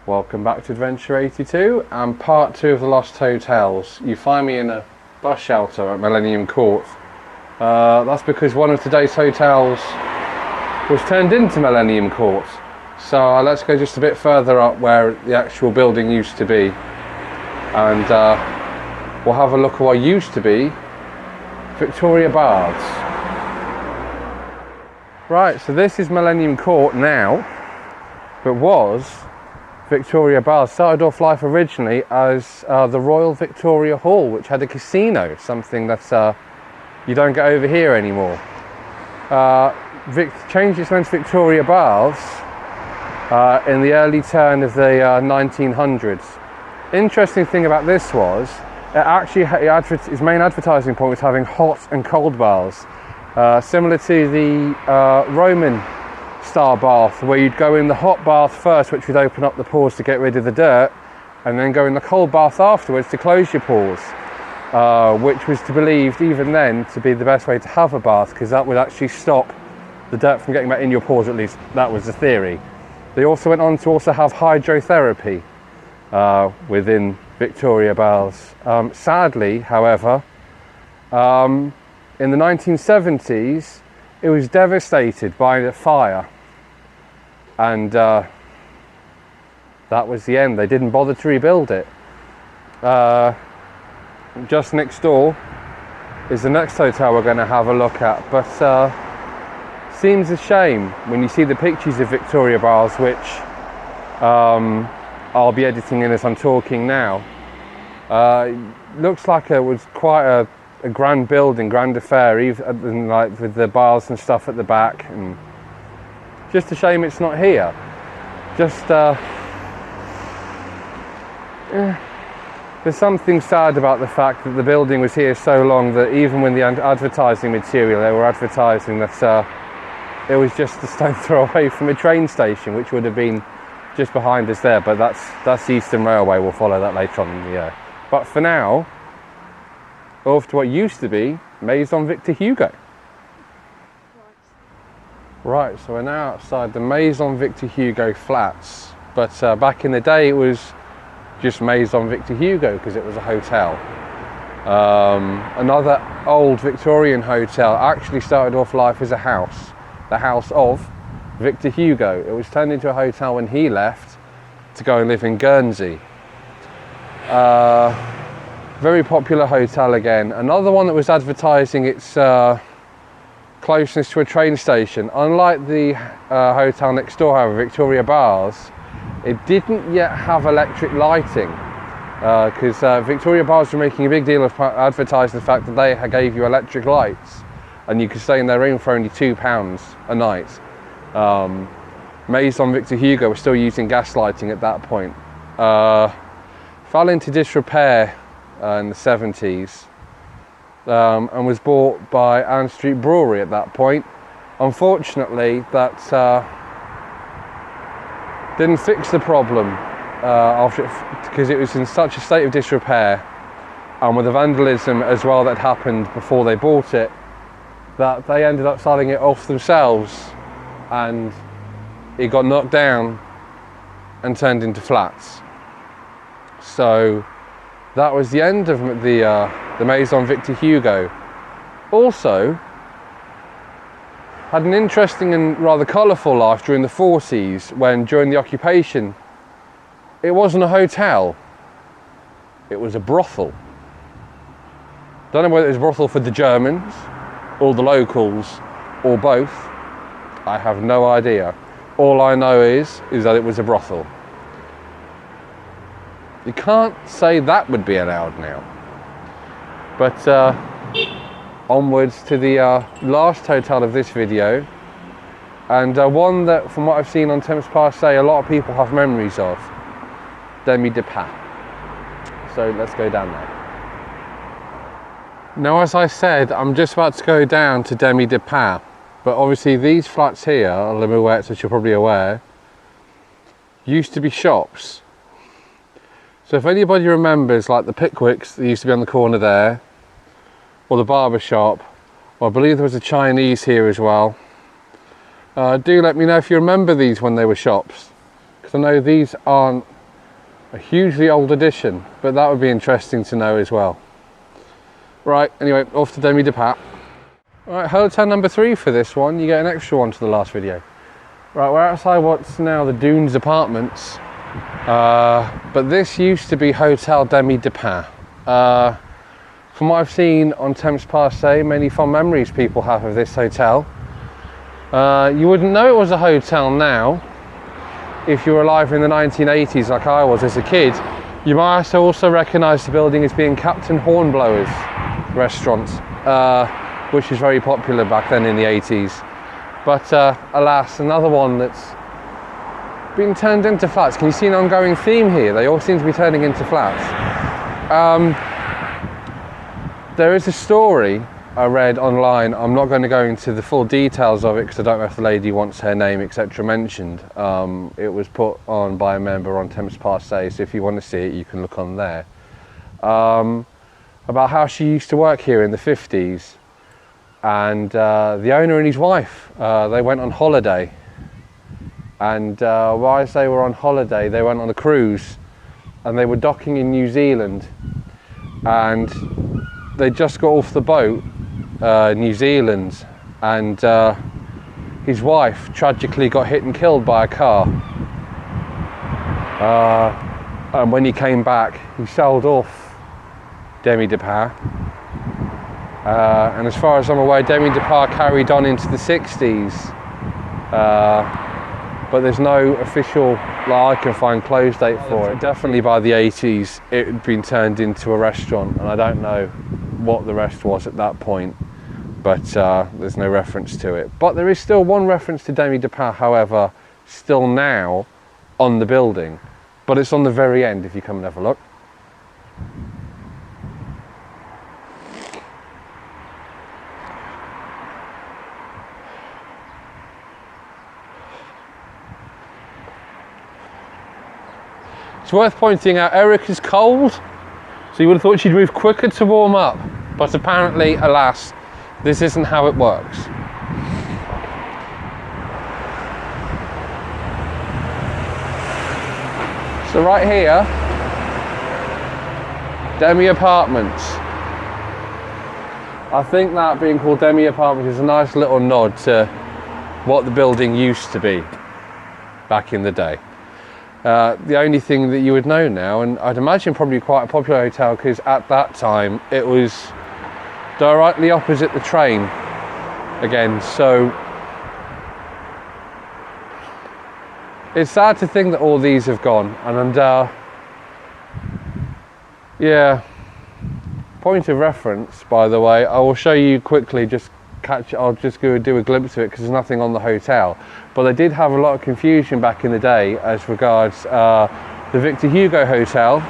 Welcome back to Adventure 82 and part 2 of the Lost Hotels. You find me in a bus shelter at Millennium Court. That's because one of today's hotels was turned into Millennium Court. So let's go just a bit further up where the actual building used to be. And we'll have a look at what used to be Victoria Baths. Right, so this is Millennium Court now, but was Victoria Baths. Started off life originally as the Royal Victoria Hall, which had a casino, something that you don't get over here anymore. Changed its name to Victoria Baths in the early turn of the 1900s. Interesting thing about this was, its main advertising point was having hot and cold baths, similar to the Roman style bath, where you'd go in the hot bath first, which would open up the pores to get rid of the dirt, and then go in the cold bath afterwards to close your pores, which was believed even then to be the best way to have a bath, because that would actually stop the dirt from getting back in your pores. At least that was the theory. They also went on to also have hydrotherapy within Victoria Baths. Sadly, however, in the 1970s it was devastated by the fire, and that was the end. They didn't bother to rebuild it. Just next door is the next hotel we're going to have a look at, but seems a shame when you see the pictures of Victoria Baths, which I'll be editing in as I'm talking now. Looks like it was quite a grand building, grand affair, even like with the baths and stuff at the back, and just a shame it's not here. Just there's something sad about the fact that the building was here so long that even when the advertising material, they were advertising that it was just a stone throw away from a train station, which would have been just behind us there, but that's the Eastern Railway. We'll follow that later on in the year. But for now, off to what used to be Maison Victor Hugo. Right, so we're now outside the Maison Victor Hugo flats, but back in the day it was just Maison Victor Hugo because it was a hotel. Another old Victorian hotel actually started off life as a house, the house of Victor Hugo. It was turned into a hotel when he left to go and live in Guernsey. Very popular hotel again. Another one that was advertising its closeness to a train station. Unlike the hotel next door, however, Victoria Baths, it didn't yet have electric lighting, because Victoria Baths were making a big deal of advertising the fact that they gave you electric lights and you could stay in their room for only £2 a night. Maison Victor Hugo was still using gas lighting at that point. Fell into disrepair in the 70s, and was bought by Ann Street Brewery at that point. Unfortunately, that didn't fix the problem because it was in such a state of disrepair, and with the vandalism as well that happened before they bought it, that they ended up selling it off themselves, and it got knocked down and turned into flats. So that was the end of the Maison Victor Hugo. Also had an interesting and rather colourful life during the 40s, when during the occupation it wasn't a hotel, it was a brothel. Don't know whether it was a brothel for the Germans or the locals or both. I have no idea. All I know is that it was a brothel. You can't say that would be allowed now. But onwards to the last hotel of this video, and one that, from what I've seen on Temps Passé, a lot of people have memories of, Demi de Pas. So let's go down there. Now, as I said, I'm just about to go down to Demi de Pas, but obviously these flats here, Les Mouettes, which you're probably aware, used to be shops. So if anybody remembers, like the Pickwicks that used to be on the corner there, or the barber shop, or I believe there was a Chinese here as well, do let me know if you remember these when they were shops, because I know these aren't A hugely old edition, but that would be interesting to know as well. Right, anyway, off to Demi de Pat. Right, hotel number 3 for this one. You get an extra one to the last video. Right, we're outside what's now the Dunes Apartments, but this used to be Hotel Demi de Pat. From what I've seen on Temps Passé, many fond memories people have of this hotel. You wouldn't know it was a hotel now if you were alive in the 1980s like I was as a kid. You might also recognise the building as being Captain Hornblower's restaurant, which was very popular back then in the 80s. But alas, another one that's been turned into flats. Can you see an ongoing theme here? They all seem to be turning into flats. There is a story I read online. I'm not going to go into the full details of it because I don't know if the lady wants her name, etc. mentioned. It was put on by a member on Temps Passé, so if you want to see it, you can look on there. About how she used to work here in the 50s, and the owner and his wife, they went on holiday, and while they were on holiday, they went on a cruise, and they were docking in New Zealand, and they just got off the boat, New Zealand, and his wife tragically got hit and killed by a car. And when he came back, he sold off Demi de Pat. And as far as I'm aware, Demi de Pat carried on into the 60s. But there's no official, I can find, close date for it. Definitely by the 80s, it had been turned into a restaurant, and I don't know what the rest was at that point, but there's no reference to it. But there is still one reference to Demi de Pat, however, still now on the building, but it's on the very end if you come and have a look. It's worth pointing out Erica's cold, so you would have thought she'd move quicker to warm up, but apparently, alas, this isn't how it works. So right here, Demi Apartments. I think that being called Demi Apartments is a nice little nod to what the building used to be back in the day. The only thing that you would know now, and I'd imagine probably quite a popular hotel, because at that time it was directly opposite the train again, so it's sad to think that all these have gone. And yeah, point of reference, by the way, I will show you quickly, I'll just go do a glimpse of it because there's nothing on the hotel, but they did have a lot of confusion back in the day as regards the Victor Hugo Hotel,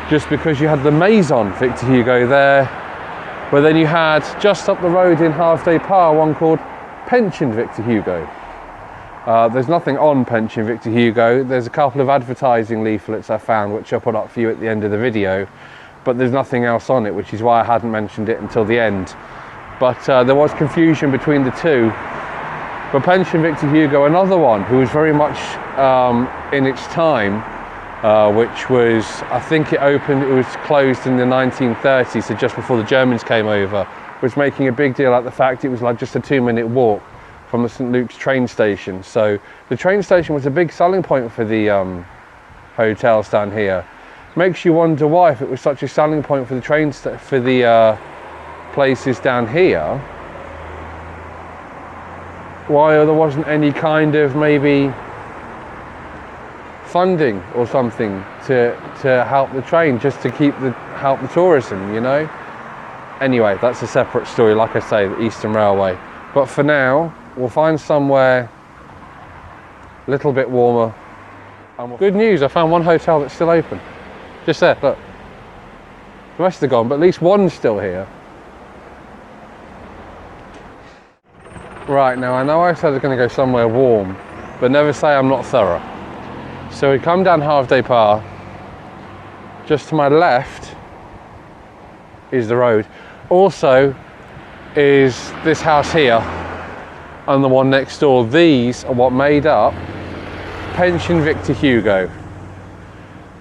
just because you had the Maison Victor Hugo there, but then you had just up the road in Halfday Par one called Pension Victor Hugo. There's nothing on Pension Victor Hugo. There's a couple of advertising leaflets I found which I'll put up for you at the end of the video, but there's nothing else on it, which is why I hadn't mentioned it until the end. But there was confusion between the two. But Pension Victor Hugo, another one who was very much in its time, which was, I think it was closed in the 1930s, so just before the Germans came over, was making a big deal out of the fact it was like just a 2-minute walk from the St Luke's train station. So the train station was a big selling point for the hotels down here. Makes you wonder why, if it was such a selling point for the places down here, why there wasn't any kind of maybe funding or something to help the train, just to help the tourism, you know. Anyway, that's a separate story, like I say, the Eastern Railway. But for now, we'll find somewhere a little bit warmer. Good news, I found one hotel that's still open. Just there, look. The rest are gone, but at least one's still here. Right, now I know I said I was going to go somewhere warm, but never say I'm not thorough. So we come down Halfday Par. Just to my left is the road. Also is this house here and the one next door. These are what made up Pension Victor Hugo.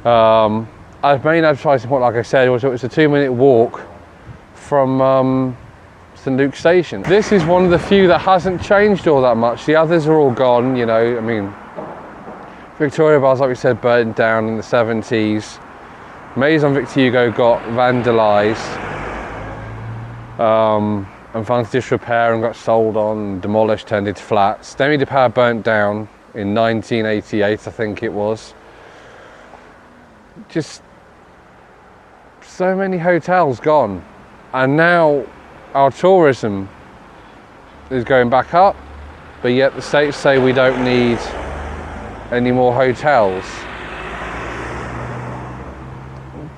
Our main advertising point, like I said, was it was a 2-minute walk from St Luke's station. This is one of the few that hasn't changed all that much. The others are all gone, you know. I mean, Victoria Bars, like we said, burnt down in the 70s. Maison Victor Hugo got vandalised and found to disrepair and got sold on, demolished, turned into flats. Demi de Power burnt down in 1988, I think it was. Just so many hotels gone, and now our tourism is going back up, but yet the states say we don't need any more hotels.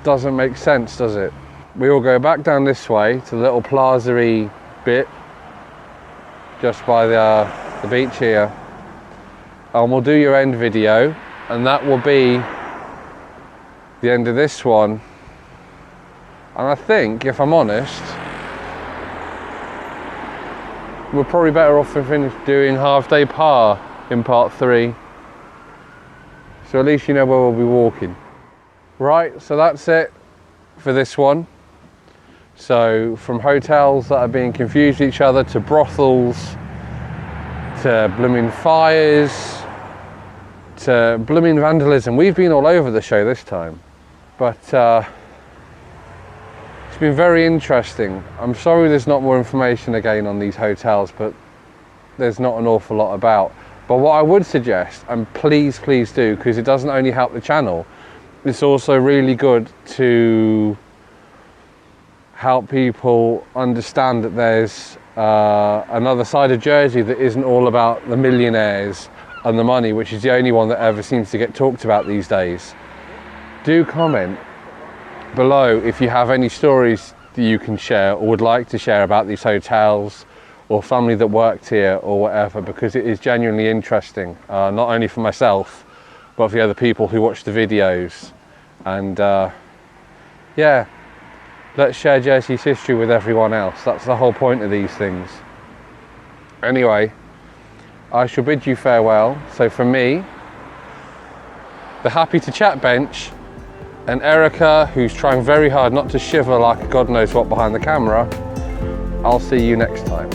Doesn't make sense, does it? We all go back down this way to the little plaza-y bit just by the beach here, and we'll do your end video, and that will be the end of this one. And I think, if I'm honest, we're probably better off to finish doing Half Day Par in part 3. So at least you know where we'll be walking. Right, so that's it for this one. So from hotels that are being confused with each other, to brothels, to blooming fires, to blooming vandalism. We've been all over the show this time, but it's been very interesting. I'm sorry there's not more information again on these hotels, but there's not an awful lot about. But what I would suggest, and please do, because it doesn't only help the channel, it's also really good to help people understand that there's another side of Jersey that isn't all about the millionaires and the money, which is the only one that ever seems to get talked about these days. Do comment below if you have any stories that you can share or would like to share about these hotels or family that worked here or whatever, because it is genuinely interesting, not only for myself but for the other people who watch the videos. And yeah, let's share Jersey's history with everyone else. That's the whole point of these things. Anyway, I shall bid you farewell. So from me, the Happy to Chat bench, and Erica, who's trying very hard not to shiver like God knows what behind the camera, I'll see you next time.